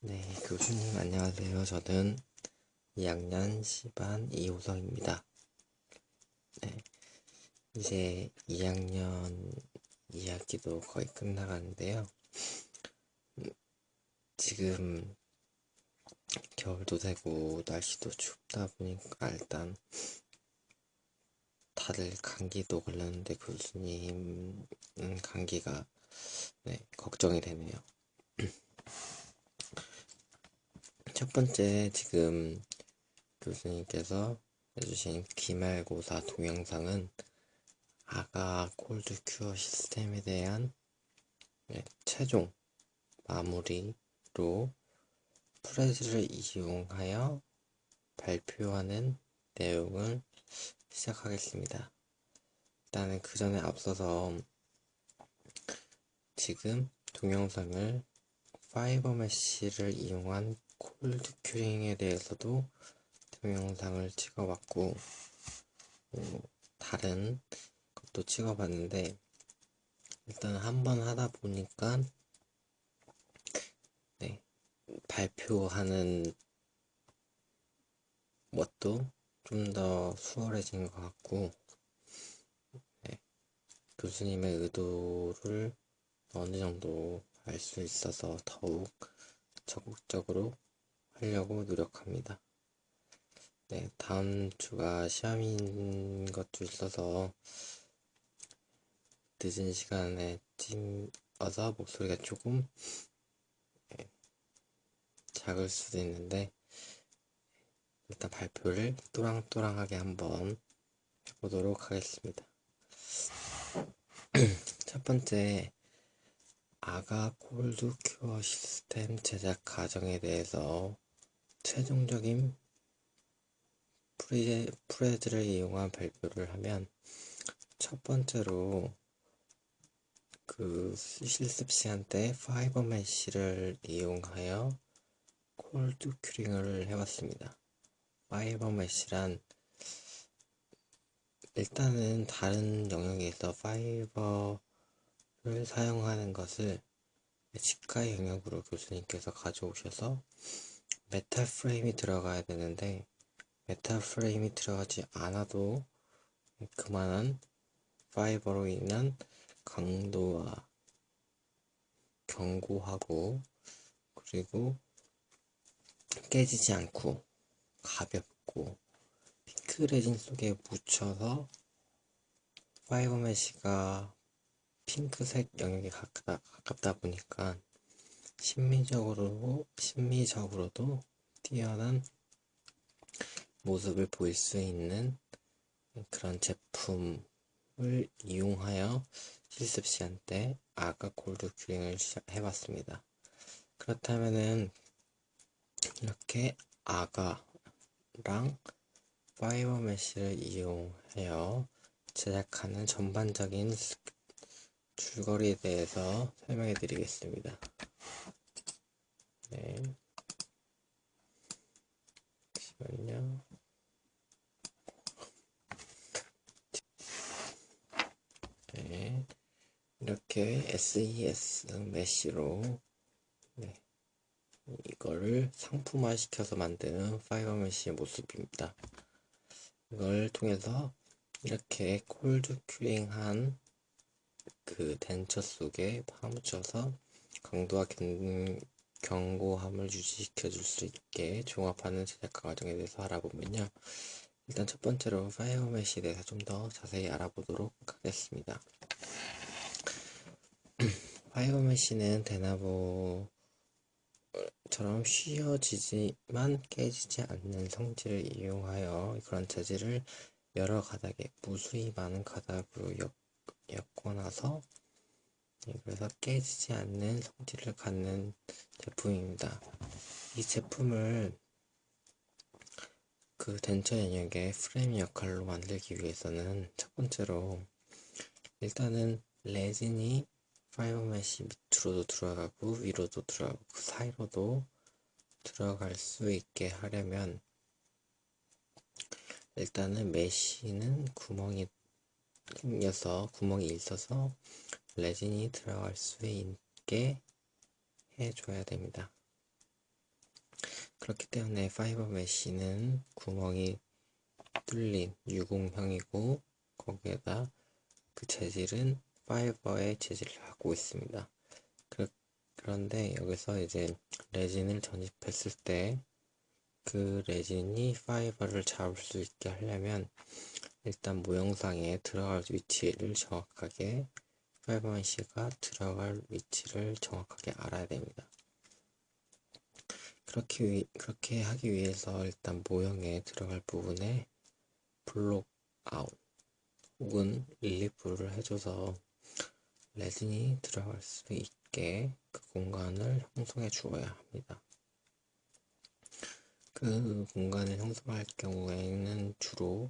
네, 교수님 안녕하세요. 저는 2학년 C반 이호성입니다. 네, 이제 2학년 2학기도 거의 끝나가는데요. 지금 겨울도 되고 날씨도 춥다 보니까 일단 다들 감기도 걸렸는데 교수님은 감기가 걱정이 되네요. 첫 번째 지금 교수님께서 해주신 기말고사 동영상은 아가 콜드 큐어 시스템에 대한 최종 마무리로 프레즈를 이용하여 발표하는 내용을 시작하겠습니다. 일단은 그 전에 앞서서 지금 동영상을 파이버 메쉬를 이용한 콜드 큐링에 대해서도 동영상을 찍어봤고 다른 것도 찍어봤는데 일단 한번 하다 보니까 발표하는 것도 좀 더 수월해진 것 같고 교수님의 의도를 어느 정도 알 수 있어서 더욱 적극적으로 하려고 노력합니다. 다음 주가 시험인 것도 있어서 늦은 시간에 찍어서 목소리가 조금 작을 수도 있는데 일단 발표를 또랑또랑하게 한번 해보도록 하겠습니다. 첫 번째, 아가 콜드 큐어 시스템 제작 과정에 대해서 최종적인 프레즈를 이용한 발표를 하면 첫 번째로 그 실습 시간 때 파이버 메쉬를 이용하여 콜드 큐링을 해봤습니다. 파이버 메쉬란 일단은 다른 영역에서 파이버를 사용하는 것을 치과 영역으로 교수님께서 가져오셔서 메탈 프레임이 들어가야 되는데 메탈 프레임이 들어가지 않아도 그만한 파이버로 인한 강도와 견고하고 그리고 깨지지 않고 가볍고 핑크 레진 속에 묻혀서 파이버 메쉬가 핑크색 영역에 가깝다 보니까 심미적으로도 뛰어난 모습을 보일 수 있는 그런 제품을 이용하여 실습 시간 때 아가 콜드 큐링을 해봤습니다. 그렇다면은 이렇게 아가랑 파이버 메쉬를 이용하여 제작하는 전반적인 줄거리에 대해서 설명해 드리겠습니다. 잠시만요. 이렇게 SES 메쉬로 이거를 상품화 시켜서 만드는 파이버 메쉬의 모습입니다. 이걸 통해서 이렇게 콜드 큐링한 그 덴처 속에 파묻혀서 강도와 견고함을 유지시켜 줄 수 있게 종합하는 제작 과정에 대해서 알아보면요. 일단 첫 번째로 파이버 메쉬에 대해서 좀 더 자세히 알아보도록 하겠습니다. 파이버 메쉬는 대나무처럼 휘어지지만 깨지지 않는 성질을 이용하여 그런 재질을 여러 가닥에 무수히 많은 가닥으로 엮어놔서 그래서 깨지지 않는 성질을 갖는 제품입니다. 이 제품을 그 덴처 영역의 프레임 역할로 만들기 위해서는 첫 번째로 일단은 레진이 파이버 메쉬 밑으로도 들어가고 위로도 들어가고 그 사이로도 들어갈 수 있게 하려면 일단은 메쉬는 구멍이 있어서 레진이 들어갈 수 있게 해줘야 됩니다. 그렇기 때문에 파이버 메쉬는 구멍이 뚫린 유공형이고 거기에다 그 재질은 파이버의 재질을 갖고 있습니다. 그런데 여기서 이제 레진을 전입했을 때 그 레진이 파이버를 잡을 수 있게 하려면 일단 모형상에 들어갈 위치를 정확하게 파이버 메쉬가 들어갈 위치를 정확하게 알아야 됩니다. 그렇게 하기 위해서 일단 모형에 들어갈 부분에 블록 아웃 혹은 릴리프를 해줘서 레진이 들어갈 수 있게 그 공간을 형성해 주어야 합니다. 그 공간을 형성할 경우에는 주로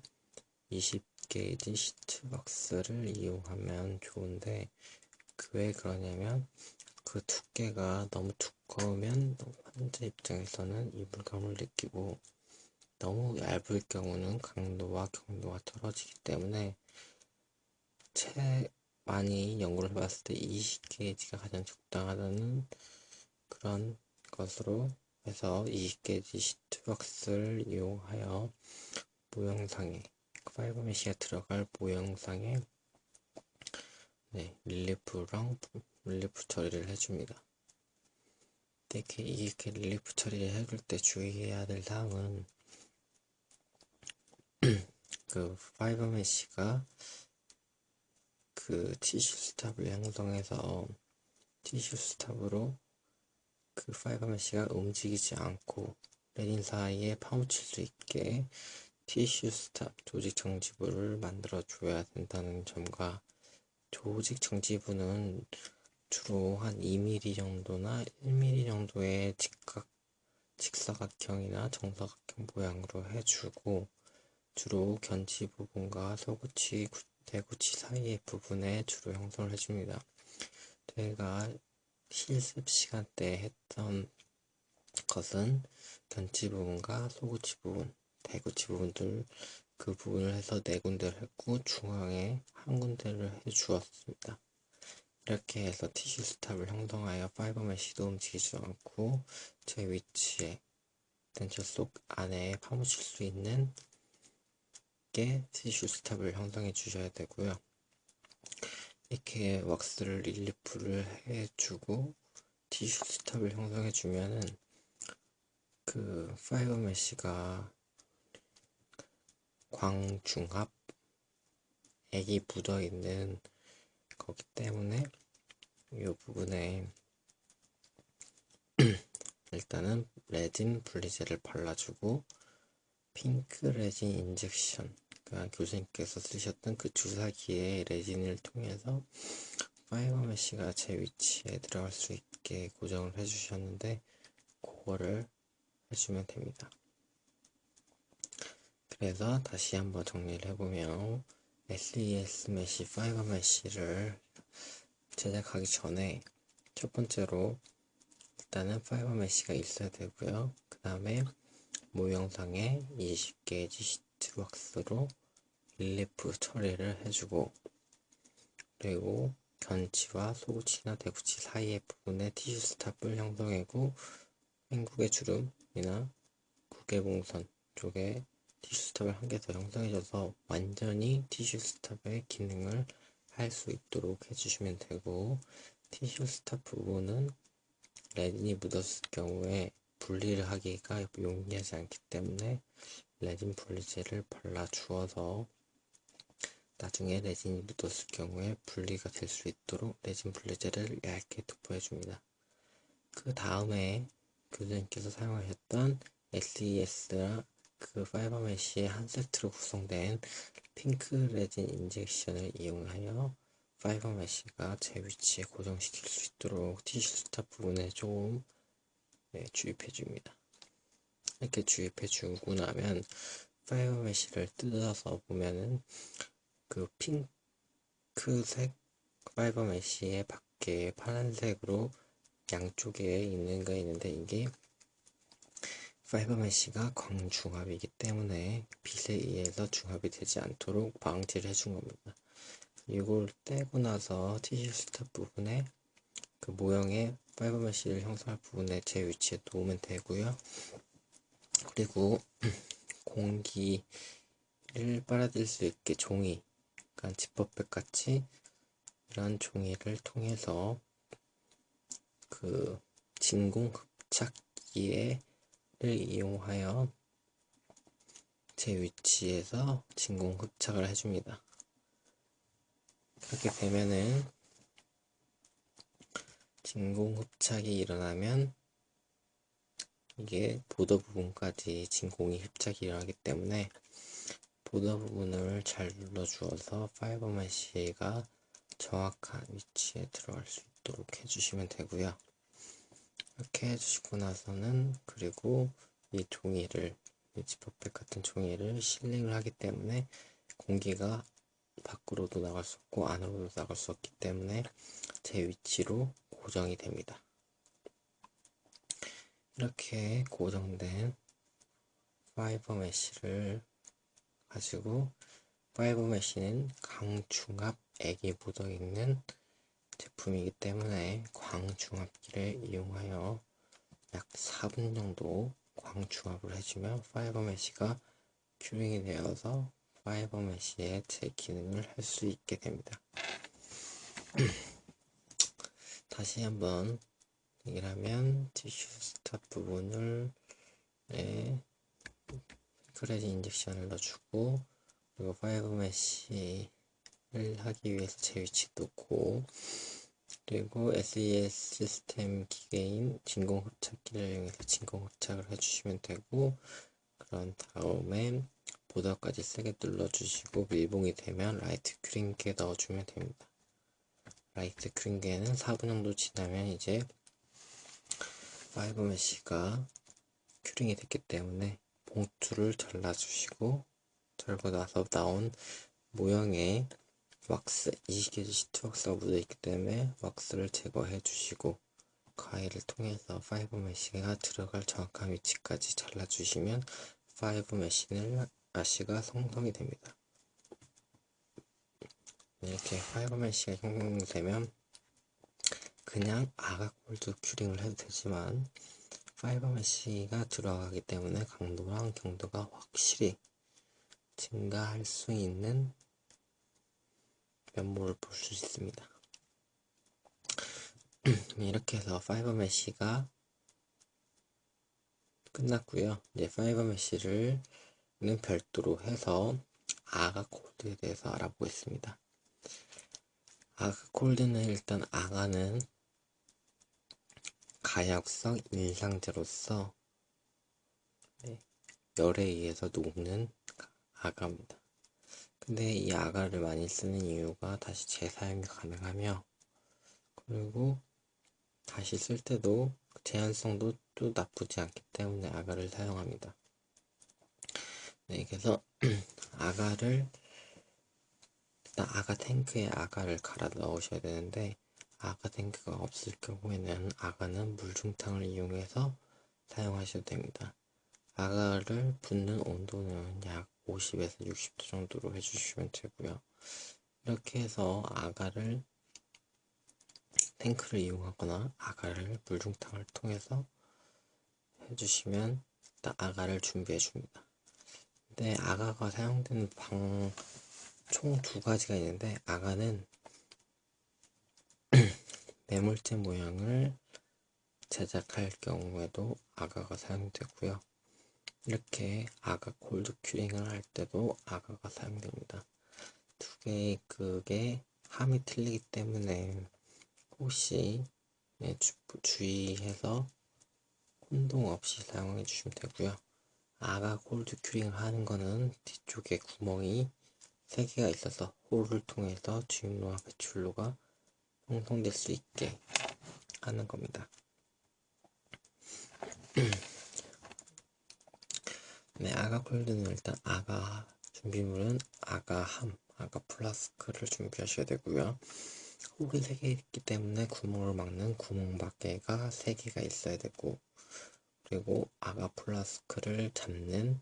20게이지 시트박스를 이용하면 좋은데 왜 그러냐면 그 두께가 너무 두꺼우면 환자 입장에서는 이불감을 느끼고 너무 얇을 경우는 강도와 경도가 떨어지기 때문에 많이 연구를 해봤을 때 20게이지가 가장 적당하다는 그런 것으로 해서 20게이지 시트박스를 이용하여 모형상에 파이버 메쉬가 들어갈 모형상에 릴리프 처리를 해줍니다. 이렇게 릴리프 처리를 해줄 때 주의해야 될 사항은 그 파이버 메쉬가 그 티슈 스탑을 형성해서 티슈 스탑으로 그 파이버 메쉬가 움직이지 않고 레진 사이에 파묻힐 수 있게 티슈 스탑 조직 정지부를 만들어 줘야 된다는 점과 조직 정지부는 주로 한 2mm 정도나 1mm 정도의 직사각형이나 정사각형 모양으로 해주고 주로 견지 부분과 소구치, 대구치 사이의 부분에 주로 형성을 해줍니다. 저희가 실습 시간 때 했던 것은 견지 부분과 소구치 부분, 대구치 부분들 그 부분을 해서 4군데를 했고 중앙에 한 군데를 해주었습니다. 이렇게 해서 티슈 스탑을 형성하여 파이버 메쉬도 움직이지 않고 제 위치에 덴처 속 안에 파묻힐 수 있는 게 티슈 스탑을 형성해 주셔야 되고요. 이렇게 왁스를 릴리프를 해주고 티슈 스탑을 형성해 주면은 그 파이버 메쉬가 광중합 액이 묻어 있는 거기 때문에 이 부분에 일단은 레진 분리제를 발라주고 핑크 레진 인젝션, 그러니까 교수님께서 쓰셨던 그 주사기에 레진을 통해서 파이버 메쉬가 제 위치에 들어갈 수 있게 고정을 해주셨는데 그거를 해주면 됩니다. 그래서 다시 한번 정리를 해보면 SES 메쉬, 파이버 메쉬를 제작하기 전에 첫 번째로 일단은 파이버 메쉬가 있어야 되고요. 그 다음에 모형상에 20게이지 시트 왁스로 릴리프 처리를 해주고 그리고 견치와 소구치나 대구치 사이의 부분에 티슈 스탑을 형성하고 횡국의 주름이나 국외봉선 쪽에 티슈 스탑을 한 개 더 형성해줘서 완전히 티슈 스탑의 기능을 할 수 있도록 해주시면 되고 티슈 스탑 부분은 레진이 묻었을 경우에 분리를 하기가 용이하지 않기 때문에 레진 분리제를 발라주어서 나중에 레진이 묻었을 경우에 분리가 될 수 있도록 레진 분리제를 얇게 도포해줍니다. 그 다음에 교수님께서 사용하셨던 SES랑 그 파이버 메쉬의 한 세트로 구성된 핑크 레진 인젝션을 이용하여 파이버 메쉬가 제 위치에 고정시킬 수 있도록 티슈 스탑 부분에 좀 주입해줍니다. 이렇게 주입해주고 나면 파이버 메쉬를 뜯어서 보면은 그 핑크색 파이버 메쉬의 밖에 파란색으로 양쪽에 있는 거 있는데 이게 파이버 메쉬가 광중합이기 때문에 빛에 의해서 중합이 되지 않도록 방지를 해준 겁니다. 이걸 떼고 나서 티슈 스탑 부분에 그 모형의 파이버 메쉬를 형성할 부분에 제 위치에 놓으면 되고요. 그리고 공기를 빨아들일 수 있게 종이, 그러니까 지퍼백 같이 이런 종이를 통해서 그 진공 흡착기를 이용하여 제 위치에서 진공 흡착을 해줍니다. 그렇게 되면은 진공 흡착이 일어나면 이게 보더 부분까지 진공이 흡착이 일어나기 때문에 보더 부분을 잘 눌러주어서 파이버 메쉬가 정확한 위치에 들어갈 수 있도록 해주시면 되고요. 이렇게 해주시고 나서는 그리고 이 종이를, 이 지퍼백 같은 종이를 실링을 하기 때문에 공기가 밖으로도 나갈 수 없고 안으로도 나갈 수 없기 때문에 제 위치로 고정이 됩니다. 이렇게 고정된 파이버 메쉬를 가지고, 파이버 메쉬는 강중압액이 묻어있는 제품이기 때문에 광중압기를 이용하여 약 4분 정도 광중압을 해주면 파이버 메쉬가 큐링이 되어서 파이버 메쉬의 제 기능을 할 수 있게 됩니다. 다시 한번 얘기를 하면 티슈 스탑 부분을 크레진 인젝션을 넣어주고, 그리고 파이버 메쉬를 하기 위해서 제 위치 놓고, 그리고 SES 시스템 기계인 진공 흡착기를 이용해서 진공 흡착을 해주시면 되고, 그런 다음에 보더까지 세게 눌러주시고 밀봉이 되면 라이트 큐링기에 넣어주면 됩니다. 라이트 큐링기에는 4분 정도 지나면 이제 파이버 메쉬가 큐링이 됐기 때문에 봉투를 잘라주시고, 잘고 나서 나온 모형에 왁스, 20개지 시트 왁스가 묻어있기 때문에 왁스를 제거해 주시고, 가위를 통해서 파이버 메쉬가 들어갈 정확한 위치까지 잘라주시면 파이버 메쉬가 성공이 됩니다. 이렇게 파이버 메쉬가 형성되면 그냥 아가 골드 큐링을 해도 되지만 파이버 메쉬가 들어가기 때문에 강도랑 경도가 확실히 증가할 수 있는 면모를 볼 수 있습니다. 이렇게 해서 파이버 메쉬가 끝났고요. 이제 파이버 메쉬를 별도로 해서 아가 콜드에 대해서 알아보겠습니다. 아가 콜드는 일단 아가는 가역성 인상제로서 열에 의해서 녹는 아가입니다. 근데 이 아가를 많이 쓰는 이유가 다시 재사용이 가능하며, 그리고 다시 쓸 때도 제한성도 또 나쁘지 않기 때문에 아가를 사용합니다. 네, 그래서 아가를 일단 아가 탱크에 아가를 갈아 넣으셔야 되는데, 아가 탱크가 없을 경우에는 아가는 물중탕을 이용해서 사용하셔도 됩니다. 아가를 붓는 온도는 약 50에서 60도 정도로 해주시면 되고요. 이렇게 해서 아가를 탱크를 이용하거나 아가를 물중탕을 통해서 해주시면 일단 아가를 준비해 줍니다. 근데 아가가 사용되는 방 총 두 가지가 있는데, 아가는 매몰제 모양을 제작할 경우에도 아가가 사용되고요. 이렇게 아가 콜드 큐링을 할 때도 아가가 사용됩니다. 두 개의 그게 함이 틀리기 때문에 혹시 주의해서 혼동 없이 사용해 주시면 되고요. 아가 콜드 큐링을 하는 거는 뒤쪽에 구멍이 3개가 있어서 홀을 통해서 주입로와 배출로가 형성될 수 있게 하는 겁니다. 네, 아가 콜드는 일단 아가 준비물은 아가 플라스크를 준비하셔야 되고요. 홀이 3개 있기 때문에 구멍을 막는 구멍밖에가 3개가 있어야 되고, 그리고 아가 플라스크를 잡는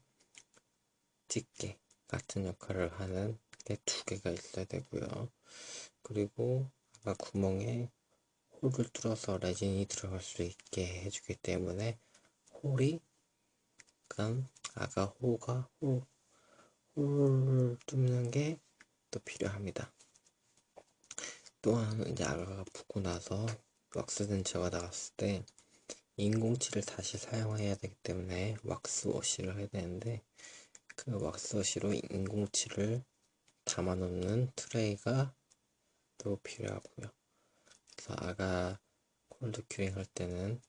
집게 같은 역할을 하는 게 2개가 있어야 되고요. 그리고 아가 구멍에 홀을 뚫어서 레진이 들어갈 수 있게 해주기 때문에 홀이 약간 아가 호가 홀 뚫는 게 또 필요합니다. 또한 이제 아가가 붙고 나서 왁스 덴처가 나왔을 때 인공치를 다시 사용해야 되기 때문에 왁스 워시를 해야 되는데, 그 왁스 워시로 인공치를 담아 놓는 트레이가 또 필요하고요. 그래서 아가 콜드 큐링 할 때는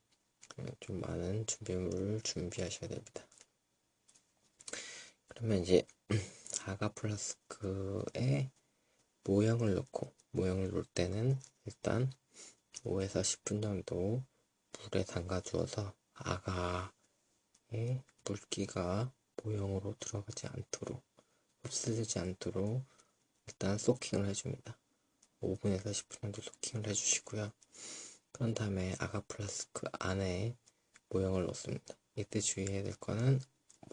좀 많은 준비물을 준비하셔야 됩니다. 그러면 이제 아가 플라스크에 모형을 놓을 때는 일단 5에서 10분 정도 물에 담가 주어서 아가의 물기가 모형으로 들어가지 않도록, 흡수되지 않도록 일단 소킹을 해줍니다. 5분에서 10분 정도 소킹을 해주시고요. 그런 다음에 아가 플라스크 안에 모형을 넣습니다. 이때 주의해야 될 거는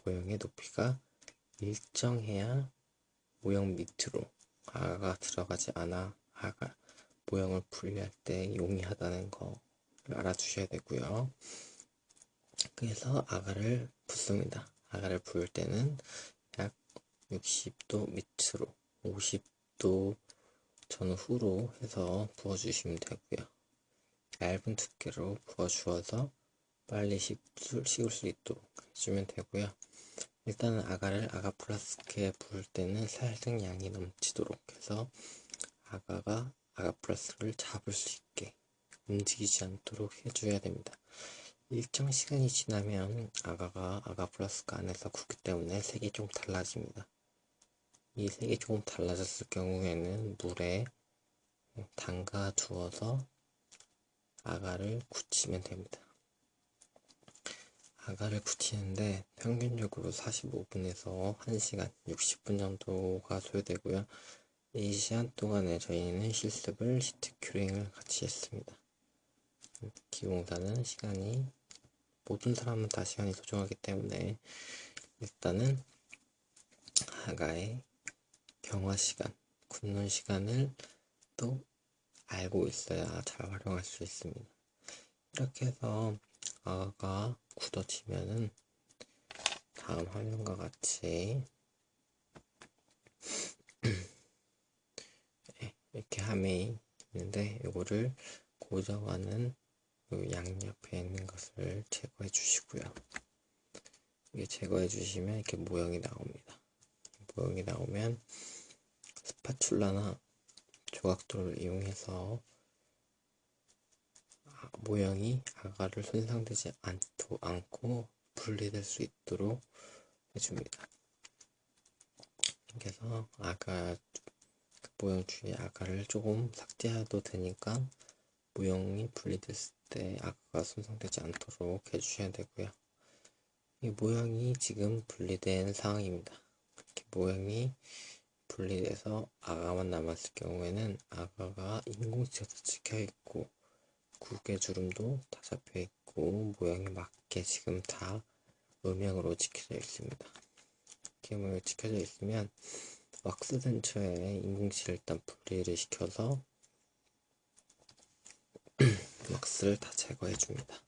모형의 높이가 일정해야 모형 밑으로 아가가 들어가지 않아 아가 모형을 분리할 때 용이하다는 거 알아주셔야 되고요. 그래서 아가를 붓습니다. 아가를 부을 때는 약 60도 밑으로 50도 전후로 해서 부어주시면 되고요. 얇은 두께로 부어주어서 빨리 식을 수 있도록 해주면 되고요. 일단은 아가를 아가 플라스크에 부을 때는 살짝 양이 넘치도록 해서 아가 플라스크를 잡을 수 있게 움직이지 않도록 해줘야 됩니다. 일정 시간이 지나면 아가가 아가 플라스크 안에서 굳기 때문에 색이 좀 달라집니다. 이 색이 조금 달라졌을 경우에는 물에 담가 두어서 아가를 굳히면 됩니다. 아가를 굳히는데 평균적으로 45분에서 1시간 60분 정도가 소요되고요. 이 시간 동안에 저희는 실습을 시트 큐링을 같이 했습니다. 기공사는 시간이, 모든 사람은 다 시간이 소중하기 때문에 일단은 아가의 경화 시간, 굳는 시간을 또 알고 있어야 잘 활용할 수 있습니다. 이렇게 해서 아가가 굳어지면은 다음 화면과 같이 이렇게 함이 있는데, 이거를 고정하는 요 양옆에 있는 것을 제거해 주시고요. 이게 제거해 주시면 이렇게 모형이 나옵니다. 모형이 나오면 스파츌라나 조각도를 이용해서 모형이 아가를 손상되지 않고 분리될 수 있도록 해줍니다. 그래서 아가 모형 주위에 아가를 조금 삭제해도 되니까 모형이 분리됐을 때 아가가 손상되지 않도록 해주셔야 되고요. 이 모형이 지금 분리된 상황입니다. 이렇게 모형이 분리돼서 아가만 남았을 경우에는 아가가 인공지어서 찍혀있고 국의 주름도 다 잡혀있고 모형에 맞게 지금 다 음영으로 찍혀져 있습니다. 이렇게 모양이 찍혀져 있으면 왁스 덴처에 인공치를 일단 분리를 시켜서 왁스를 다 제거해 줍니다.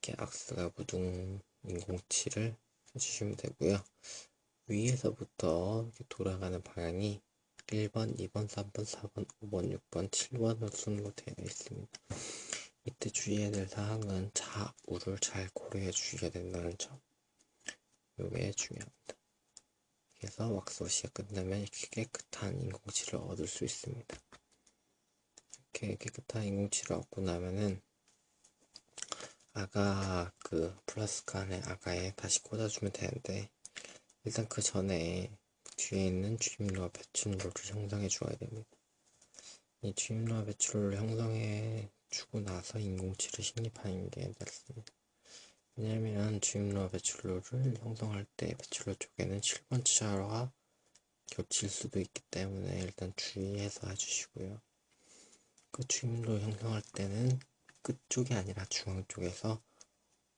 이렇게 왁스가 묻은 인공치를 해주시면 되고요. 위에서부터 이렇게 돌아가는 방향이 1번, 2번, 3번, 4번, 5번, 6번, 7번 순으로 되어 있습니다. 이때 주의해야 될 사항은 좌우를 잘 고려해 주셔야 된다는 점, 이게 중요합니다. 그래서 왁스워시가 끝나면 이렇게 깨끗한 인공치를 얻을 수 있습니다. 이렇게 깨끗한 인공치를 얻고 나면은 아가 플라스크 안에 아가에 다시 꽂아주면 되는데, 일단 그 전에 뒤에 있는 주임로와 배출로를 형성해 주어야 됩니다. 이 주임로와 배출로를 형성해 주고 나서 인공치를 식립하는 게 낫습니다. 왜냐면 주임로와 배출로를 형성할 때 배출로 쪽에는 7번 치사와 겹칠 수도 있기 때문에 일단 주의해서 해주시고요. 그 주임로 형성할 때는 끝쪽이 아니라 중앙 쪽에서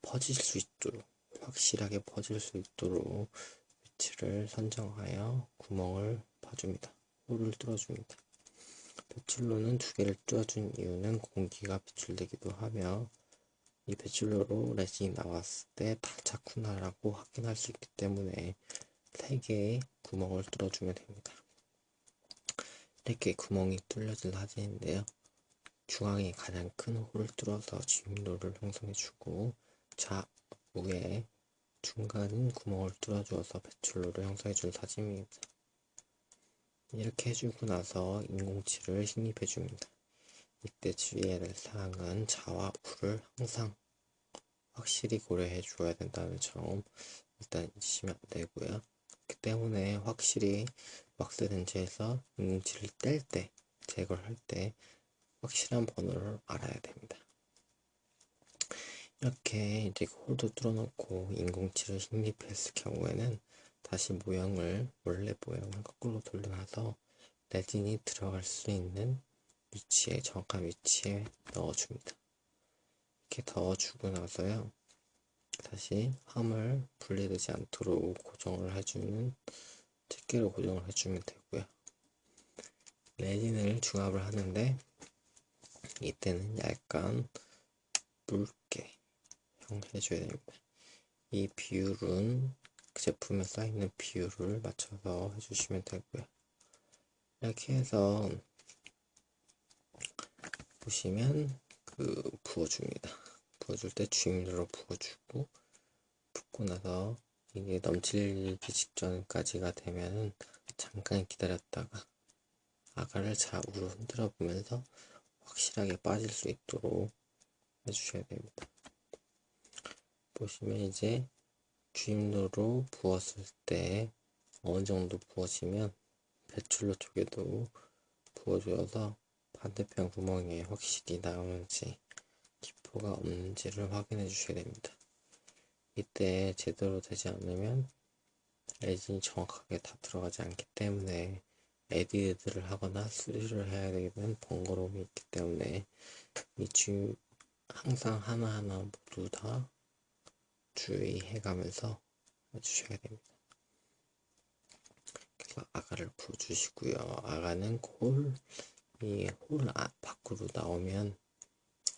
퍼질 수 있도록, 확실하게 퍼질 수 있도록 위치를 선정하여 구멍을 파줍니다. 홀을 뚫어줍니다. 배출로는 두 개를 뚫어준 이유는 공기가 배출되기도 하며 이 배출로로 레진이 나왔을 때 다 찼구나라고 확인할 수 있기 때문에 3개의 구멍을 뚫어주면 됩니다. 이렇게 구멍이 뚫려진 사진인데요. 중앙에 가장 큰 홀을 뚫어서 주입로를 형성해주고 좌우에 중간인 구멍을 뚫어주어서 배출로를 형성해준 사진입니다. 이렇게 해주고 나서 인공치를 식립해줍니다. 이때 주의해야 될 사항은 좌와 우를 항상 확실히 고려해 주어야 된다는 점 일단 잊으시면 안 되고요. 그렇기 때문에 확실히 왁스 렌즈에서 인공치를 뗄 때, 제거를 할 때 확실한 번호를 알아야 됩니다. 이렇게 이제 홀도 뚫어놓고 인공치를 식립했을 경우에는 다시 모양을, 원래 모양을 거꾸로 돌려놔서 레진이 들어갈 수 있는 위치에, 정확한 위치에 넣어줍니다. 이렇게 넣어주고 나서요, 다시 함을 분리되지 않도록 고정을 해주는, 집게로 고정을 해주면 되고요. 레진을 중합을 하는데 이때는 약간 묽게 해줘야 됩니다. 이 비율은 그 제품에 쌓이는 비율을 맞춰서 해주시면 되고요. 이렇게 해서 보시면 부어줍니다. 부어줄 때 주입로로 부어주고, 붓고 나서 이게 넘치기 직전까지가 되면은 잠깐 기다렸다가 아가를 좌우로 흔들어 보면서 확실하게 빠질 수 있도록 해주셔야 됩니다. 보시면 이제 주입로로 부었을 때 어느 정도 부어지면 배출로 쪽에도 부어주어서 반대편 구멍에 확실히 나오는지 기포가 없는지를 확인해 주셔야 됩니다. 이때 제대로 되지 않으면 레진이 정확하게 다 들어가지 않기 때문에 에디드를 하거나 수리를 해야 되는 번거로움이 있기 때문에 항상 하나하나 모두 다 주의해가면서 해주셔야 됩니다. 그래서 아가를 부어주시고요. 아가는 이 홀 밖으로 나오면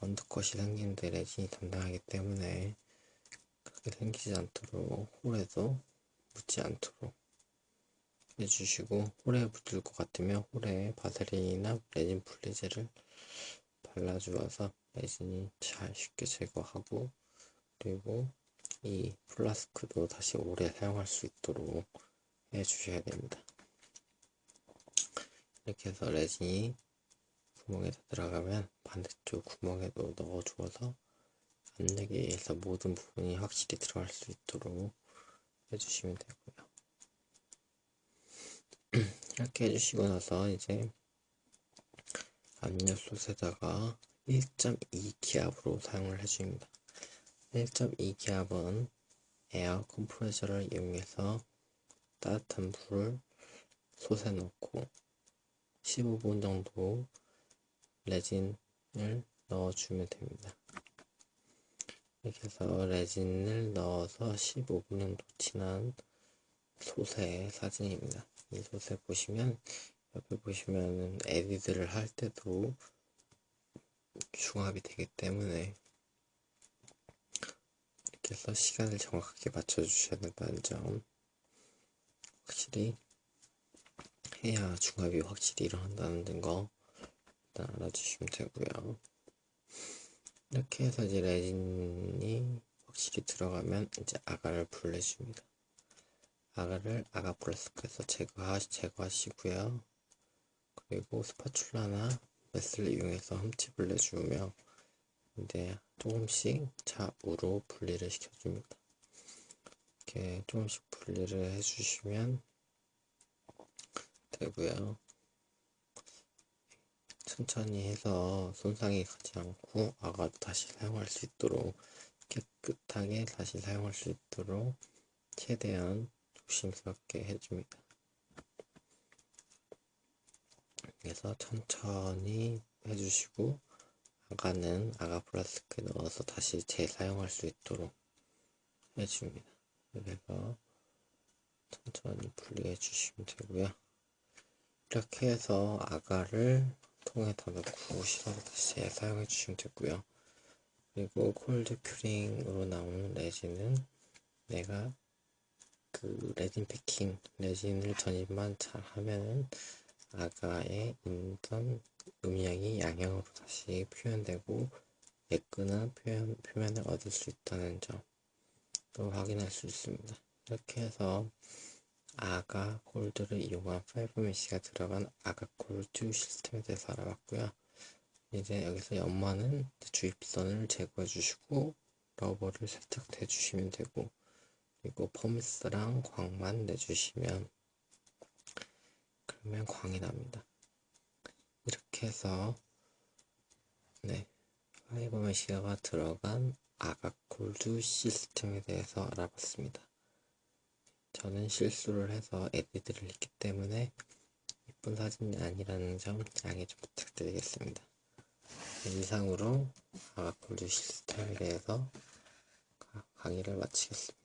언더컷이 생기는데 레진이 담당하기 때문에 그렇게 생기지 않도록 홀에도 묻지 않도록 해주시고, 홀에 묻을 것 같으면 홀에 바세린이나 레진 분리제를 발라주어서 레진이 잘 쉽게 제거하고, 그리고 이 플라스크도 다시 오래 사용할 수 있도록 해주셔야 됩니다. 이렇게 해서 레진이 구멍에 들어가면 반대쪽 구멍에도 넣어주어서 안내기에서 모든 부분이 확실히 들어갈 수 있도록 해주시면 되고요. 이렇게 해주시고 나서 이제 압력솥에다가 1.2 기압으로 사용을 해줍니다. 1.2 기압은 에어 컴프레서를 이용해서 따뜻한 물을 솥에 넣고 15분 정도 레진을 넣어주면 됩니다. 이렇게 해서 레진을 넣어서 15분 정도 지난 솥의 사진입니다. 이 솥에 보시면, 옆에 보시면은 에디드를 할 때도 중합이 되기 때문에 이렇게 해서 시간을 정확하게 맞춰주셔야 된다는 점 확실히 해야 중합이 확실히 일어난다는 거 일단 알아주시면 되고요. 이렇게 해서 이제 레진이 확실히 들어가면 이제 아가를 분리해줍니다. 아가를 아가 플라스크에서 제거하시고요. 그리고 스파츌라나 메스를 이용해서 흠집을 내주며 이제 조금씩 좌우로 분리를 시켜줍니다. 이렇게 조금씩 분리를 해주시면 되고요. 천천히 해서 손상이 가지 않고 아가도 다시 사용할 수 있도록, 깨끗하게 다시 사용할 수 있도록 최대한 조심스럽게 해줍니다. 그래서 천천히 해주시고, 아가는 아가 플라스크에 넣어서 다시 재사용할 수 있도록 해줍니다. 그래서 천천히 분리해 주시면 되고요. 이렇게 해서 아가를 통에다 넣고 씻어서 다시 재사용해 주시면 되고요. 그리고 콜드 큐링으로 나오는 레진은 내가 그 레진 패킹, 레진을 전입만 잘 하면은 아가의 있던 음영이 양형으로 다시 표현되고 예끈한 표면을 얻을 수 있다는 점도 확인할 수 있습니다. 이렇게 해서 아가 콜드를 이용한 파이브 메쉬가 들어간 아가 콜드 시스템에 대해서 알아봤고요. 이제 여기서 연마는 주입선을 제거해 주시고 러버를 살짝 대주시면 되고, 그리고 퍼미스랑 광만 내주시면 그러면 광이 납니다. 이렇게 해서 파이버 메쉬가 들어간 아가 콜드 시스템에 대해서 알아봤습니다. 저는 실수를 해서 에디트를 했기 때문에 이쁜 사진이 아니라는 점 양해 좀 부탁드리겠습니다. 이상으로 아가 콜드 시스템에 대해서 강의를 마치겠습니다.